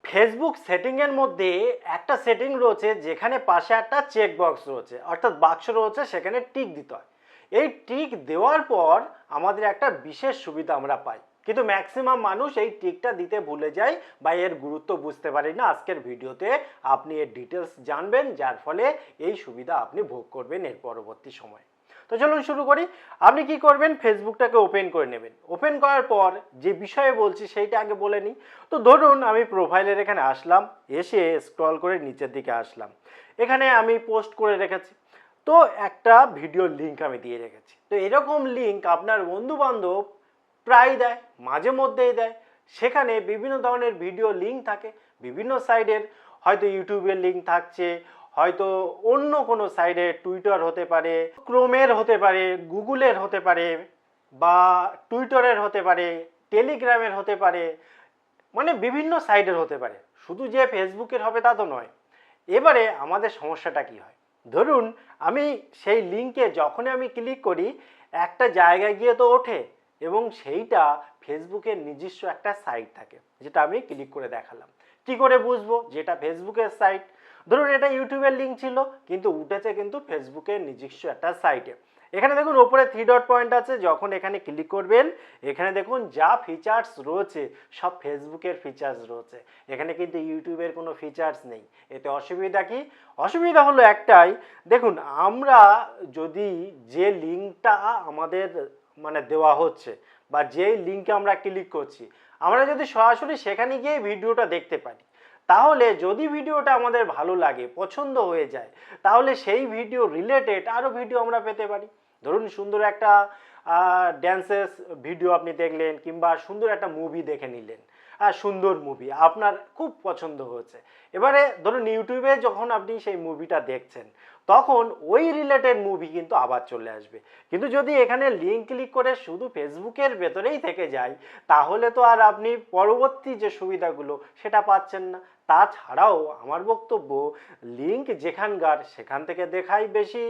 Facebook সেটিংয়ের মধ্যে একটা setting রয়েছে যেখানে পাশে একটা চেক বক্স রয়েছে, অর্থাৎ বাক্স রয়েছে, সেখানে টিক দিতে হয়। এই টিক দেওয়ার পর আমাদের একটা বিশেষ সুবিধা আমরা পাই, কিন্তু ম্যাক্সিমাম মানুষ এই টিকটা দিতে ভুলে যায় বা এর গুরুত্ব বুঝতে পারে না। আজকের ভিডিওতে আপনি এর ডিটেলস জানবেন, যার ফলে এই সুবিধা আপনি ভোগ করবেন এর পরবর্তী সময়। তো চলুন শুরু করি। আপনি কি করবেন, ফেসবুকটাকে ওপেন করে নেবেন। ওপেন করার পর যে বিষয়ে বলছি সেইটা আগে বলে নিই। তো ধরুন আমি প্রোফাইলের এখানে আসলাম, এসে স্ক্রল করে নিচের দিকে আসলাম। এখানে আমি পোস্ট করে রেখেছি, তো একটা ভিডিও লিঙ্ক আমি দিয়ে রেখেছি। তো এরকম লিঙ্ক আপনার বন্ধু বান্ধব প্রায় দেয়, মাঝে মধ্যেই দেয়। সেখানে বিভিন্ন ধরনের ভিডিও লিঙ্ক থাকে, বিভিন্ন সাইডের, হয়তো ইউটিউবের লিঙ্ক থাকছে, হয়তো অন্য কোনো সাইডে, টুইটার হতে পারে, ক্রোমের হতে পারে, গুগলের হতে পারে, বা টুইটারের হতে পারে, টেলিগ্রামের হতে পারে, মানে বিভিন্ন সাইডের হতে পারে। শুধু যে ফেসবুকের হবে তা তো নয়। এবারে আমাদের সমস্যাটা কি হয়, ধরুন আমি সেই লিঙ্কে যখনই আমি ক্লিক করি, একটা জায়গায় গিয়ে তো ওঠে, এবং সেইটা ফেসবুকের নিজস্ব একটা সাইট থাকে, যেটা আমি ক্লিক করে দেখালাম। কি করে বুঝবো যেটা ফেসবুকের সাইট? ধরুন এটা ইউটিউবের লিঙ্ক ছিল, কিন্তু উঠেছে কিন্তু ফেসবুকের নিজস্ব একটা সাইটে। এখানে দেখুন ওপরে 3 ডট পয়েন্ট আছে, যখন এখানে ক্লিক করবেন এখানে দেখুন যা ফিচার্স রয়েছে সব ফেসবুকের ফিচার্স রয়েছে। এখানে কিন্তু ইউটিউবের কোনো ফিচার্স নেই। এতে অসুবিধা কি? অসুবিধা হলো একটাই, দেখুন আমরা যদি যে লিঙ্কটা আমাদের মানে দেওয়া হচ্ছে, বা যেই লিঙ্কে আমরা ক্লিক করছি, আমরা যদি সরাসরি সেখানে গিয়ে ভিডিওটা দেখতে পারি, তাহলে যদি ভিডিওটা আমাদের ভালো লাগে, পছন্দ হয়ে যায়, তাহলে সেই ভিডিও রিলেটেড আরও ভিডিও আমরা পেতে পারি। ধরুন সুন্দর একটা ড্যান্সেস ভিডিও আপনি দেখলেন, কিংবা সুন্দর একটা মুভি দেখে নিলেন, সুন্দর মুভি আপনার খুব পছন্দ হয়েছে। এবারে ধরুন ইউটিউবে যখন আপনি সেই মুভিটা দেখছেন, তখন ওই রিলেটেড মুভি কিন্তু আবার চলে আসবে। কিন্তু যদি এখানে লিঙ্ক ক্লিক করে শুধু ফেসবুকের ভেতরেই থেকে যায়, তাহলে তো আর আপনি পরবর্তী যে সুবিধাগুলো সেটা পাচ্ছেন না। তাছাড়াও আমার বক্তব্য, লিঙ্ক যেখানকার সেখান থেকে দেখাই বেশি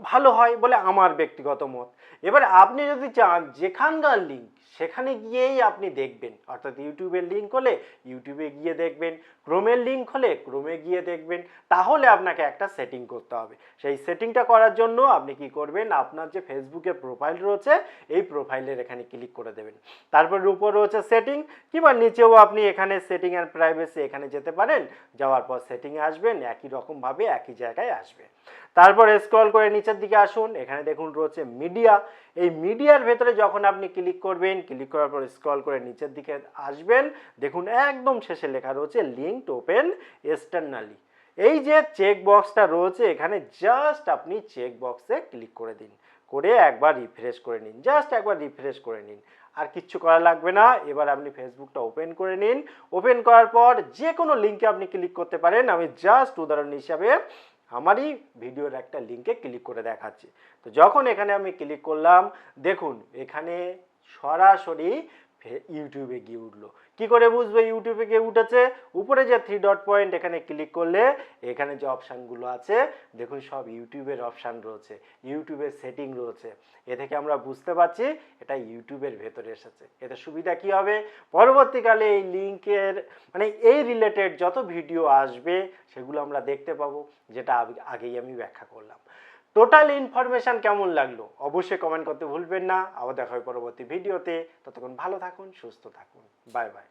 ভালো হয় বলে আমার ব্যক্তিগত মত। এবার আপনি যদি চান যেখানকার লিঙ্ক সেখানে গিয়েই আপনি দেখবেন, অর্থাৎ ইউটিউবের লিঙ্ক হলে ইউটিউবে গিয়ে দেখবেন, ক্রোমের লিঙ্ক হলে ক্রোমে গিয়ে দেখবেন, তাহলে আপনাকে একটা সেটিং করতে হবে। সেই সেটিংটা করার জন্য আপনি কি করবেন, আপনার যে ফেসবুকে প্রোফাইল রয়েছে এই প্রোফাইলের এখানে ক্লিক করে দেবেন। তারপর উপর রয়েছে সেটিং, কিংবা নিচেও আপনি এখানে সেটিং অ্যান্ড প্রাইভেসি এখানে যেতে পারেন। যাওয়ার পর সেটিংয়ে আসবেন, একই রকমভাবে একই জায়গায় আসবে। তারপরে স্ক্রল করে নিচের দিকে আসুন, এখানে দেখুন রয়েছে মিডিয়া। এই মিডিয়ার ভেতরে যখন আপনি ক্লিক করবেন, ক্লিক করার পর স্ক্রল করে নিচের দিকে আসবেন, দেখুন একদম শেষে লেখা রয়েছে লিঙ্ক ওপেন এক্সটার্নালি। এই যে চেক বক্সটা রয়েছে এখানে, জাস্ট আপনি চেক বক্সে ক্লিক করে দিন, করে একবার রিফ্রেশ করে নিন, জাস্ট একবার রিফ্রেশ করে নিন, আর কিচ্ছু করা লাগবে না। এবার আপনি ফেসবুকটা ওপেন করে নিন। ওপেন করার পর যে কোনো লিঙ্কে আপনি ক্লিক করতে পারেন। আমি জাস্ট উদাহরণ হিসাবে আমারই ভিডিওর একটা লিঙ্কে ক্লিক করে দেখাচ্ছি। তো যখন এখানে আমি ক্লিক করলাম, দেখুন এখানে সরাসরি ইউটিউবে গিয়ে উঠলো। কি করে বুঝবে ইউটিউবে গিয়ে উঠেছে? উপরে যে 3 ডট পয়েন্ট এখানে ক্লিক করলে এখানে যে অপশানগুলো আছে দেখুন সব ইউটিউবের অপশান রয়েছে, ইউটিউবের সেটিং রয়েছে। এ থেকে আমরা বুঝতে পারছি এটা ইউটিউবের ভেতরে এসেছে। এতে সুবিধা কি হবে, পরবর্তীকালে এই লিঙ্কের মানে এই রিলেটেড যত ভিডিও আসবে সেগুলো আমরা দেখতে পাবো, যেটা আগেই আমি ব্যাখ্যা করলাম। টোটাল ইনফরমেশন কেমন লাগলো অবশ্যই কমেন্ট করতে ভুলবেন না। আবার দেখা হয় পরবর্তী ভিডিওতে। ততক্ষণ ভালো থাকুন, সুস্থ থাকুন, বাই বাই।